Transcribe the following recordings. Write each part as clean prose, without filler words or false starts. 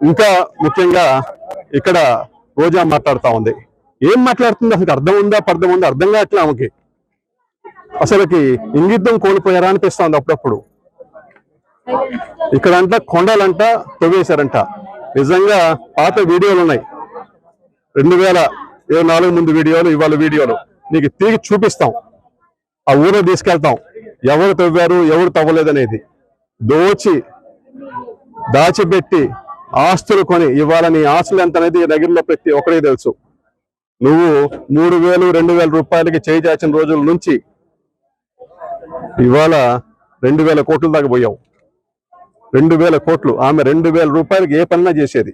ఇంకా ముఖ్యంగా ఇక్కడ రోజా మాట్లాడుతూ ఉంది. ఏం మాట్లాడుతుంది అసలు అర్థం ఉందా పర్థం ఉందా అర్థం కావట్లే ఆమెకి. అసలుకి ఇంగిద్దం కోల్పోయారా అనిపిస్తుంది అప్పుడప్పుడు. ఇక్కడంట కొండలంట తవ్వేశారంట. నిజంగా పాత వీడియోలు ఉన్నాయి, 2024 ముందు వీడియోలు, ఇవాళ వీడియోలు నీకు తిరిగి చూపిస్తాం. ఆ ఊరు తీసుకెళ్తాం, ఎవరు తవ్వారు ఎవరు తవ్వలేదనేది. దాచిపెట్టి ఆస్తులు కొని ఇవాళ నీ ఆస్తులు ఎంత అనేది నగరంలో ప్రతి ఒక్కరికి తెలుసు. నువ్వు 3,000 2,000 రూపాయలకి చేయి చాచిన రోజుల నుంచి ఇవాళ 2,000 కోట్ల దాకా పోయావు. 2,000 కోట్లు. ఆమె 2,000 రూపాయలకి ఏ పన్నా చేసేది.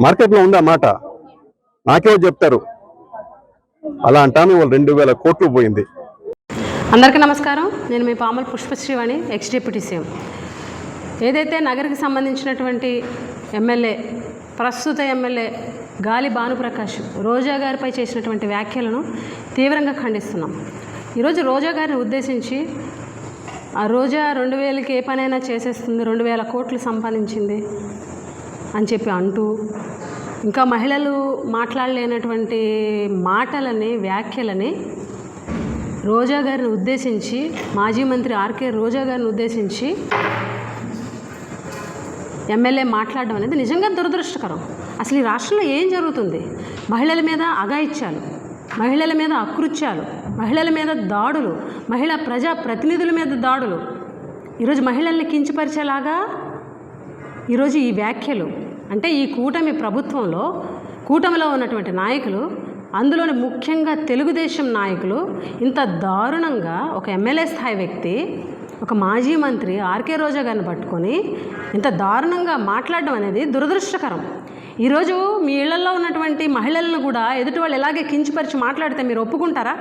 మార్కెట్లో ఉందా మాట? నాకేమో చెప్తారు. అలా అంటాను, వాళ్ళు 2,000 కోట్లు పోయింది. అందరికీ నమస్కారం. నేను మీ Pamala Pushpasreevani, X deputy CM. ఏదైతే నగరికి సంబంధించినటువంటి ఎమ్మెల్యే, ప్రస్తుత ఎమ్మెల్యే గాలి భానుప్రకాష్ రోజా గారిపై చేసినటువంటి వ్యాఖ్యలను తీవ్రంగా ఖండిస్తున్నాం. ఈరోజు రోజా గారిని ఉద్దేశించి ఆ రోజా 2,000కి ఏ పనైనా చేసేస్తుంది, 2,000 కోట్లు సంపాదించింది అని చెప్పి అంటూ, ఇంకా మహిళలు మాట్లాడలేనటువంటి మాటలని, వ్యాఖ్యలని రోజా గారిని ఉద్దేశించి, మాజీ మంత్రి ఆర్కే రోజా గారిని ఉద్దేశించి ఎమ్మెల్యే మాట్లాడడం అనేది నిజంగా దురదృష్టకరం. అసలు ఈ రాష్ట్రంలో ఏం జరుగుతుంది? మహిళల మీద అఘాయిత్యాలు, మహిళల మీద అకృత్యాలు, మహిళల మీద దాడులు, మహిళా ప్రజా ప్రతినిధుల మీద దాడులు, ఈరోజు మహిళల్ని కించపరిచేలాగా ఈరోజు ఈ వ్యాఖ్యలు. అంటే ఈ కూటమిలో ఉన్నటువంటి నాయకులు, అందులోని ముఖ్యంగా తెలుగుదేశం నాయకులు ఇంత దారుణంగా ఒక ఎమ్మెల్యే స్థాయి వ్యక్తి, ఒక మాజీ మంత్రి ఆర్కే రోజా గారిని పట్టుకొని ఇంత దారుణంగా మాట్లాడడం అనేది దురదృష్టకరం. ఈరోజు మీ ఇళ్లలో ఉన్నటువంటి మహిళలను కూడా ఎదుటి వాళ్ళు ఎలాగే కించపరిచి మాట్లాడితే మీరు ఒప్పుకుంటారా?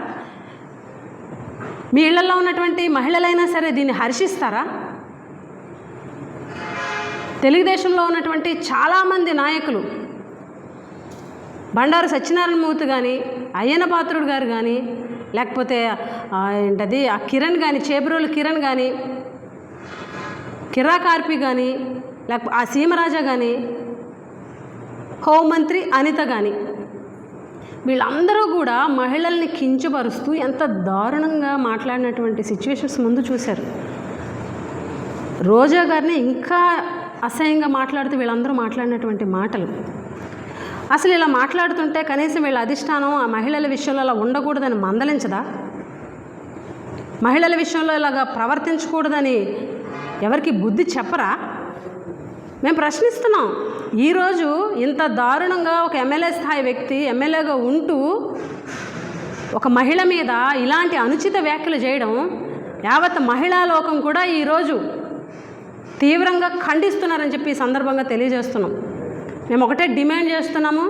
మీ ఇళ్లలో ఉన్నటువంటి మహిళలైనా సరే దీన్ని హర్షిస్తారా? తెలుగుదేశంలో ఉన్నటువంటి చాలామంది నాయకులు, బండారు సత్యనారాయణమూర్తి కానీ, అయ్యన్న పాత్రుడు గారు కానీ, లేకపోతే ఏంటది ఆ కిరణ్ కానీ, చేబ్రోలు కిరణ్ కానీ, కిరా కార్పి కానీ, లేకపోతే ఆ సీమరాజా కానీ, హోంమంత్రి అనిత కానీ, వీళ్ళందరూ కూడా మహిళల్ని కించపరుస్తూ ఎంత దారుణంగా మాట్లాడినటువంటి సిచ్యువేషన్స్ ముందు చూశారు. రోజా గారిని ఇంకా అసహ్యంగా మాట్లాడుతూ వీళ్ళందరూ మాట్లాడినటువంటి మాటలు, అసలు ఇలా మాట్లాడుతుంటే కనీసం వీళ్ళ అధిష్టానం ఆ మహిళల విషయంలో అలా ఉండకూడదని మందలించదా? మహిళల విషయంలో ఇలాగా ప్రవర్తించకూడదని ఎవరికి బుద్ధి చెప్పరా? మేము ప్రశ్నిస్తున్నాం. ఈరోజు ఇంత దారుణంగా ఒక ఎమ్మెల్యే స్థాయి వ్యక్తి ఎమ్మెల్యేగా ఉంటూ ఒక మహిళ మీద ఇలాంటి అనుచిత వ్యాఖ్యలు చేయడం యావత్ మహిళా లోకం కూడా ఈరోజు తీవ్రంగా ఖండిస్తున్నారని చెప్పి ఈ సందర్భంగా తెలియజేస్తున్నాం. మేము ఒకటే డిమాండ్ చేస్తున్నాము,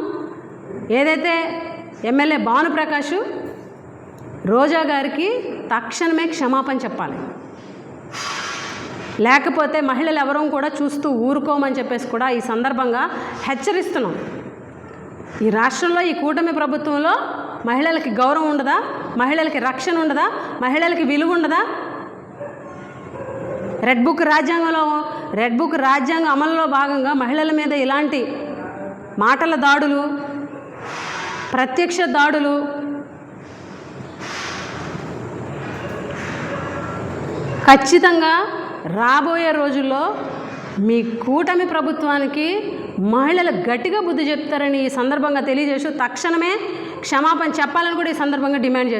ఏదైతే ఎమ్మెల్యే భానుప్రకాష్ రోజా గారికి తక్షణమే క్షమాపణ చెప్పాలి, లేకపోతే మహిళలు ఎవరూ కూడా చూస్తూ ఊరుకోమని చెప్పేసి కూడా ఈ సందర్భంగా హెచ్చరిస్తున్నాం. ఈ రాష్ట్రంలో ఈ కూటమి ప్రభుత్వంలో మహిళలకి గౌరవం ఉండదా? మహిళలకి రక్షణ ఉండదా? మహిళలకి విలువ ఉండదా? రెడ్ బుక్ రాజ్యాంగ అమలులో భాగంగా మహిళల మీద ఇలాంటి మాటల దాడులు, ప్రత్యక్ష దాడులు ఖచ్చితంగా రాబోయే రోజుల్లో మీ కూటమి ప్రభుత్వానికి మహిళలు గట్టిగా బుద్ధి చెప్తారని ఈ సందర్భంగా తెలియజేస్తూ తక్షణమే క్షమాపణ చెప్పాలని కూడా ఈ సందర్భంగా డిమాండ్ చేస్తున్నాం.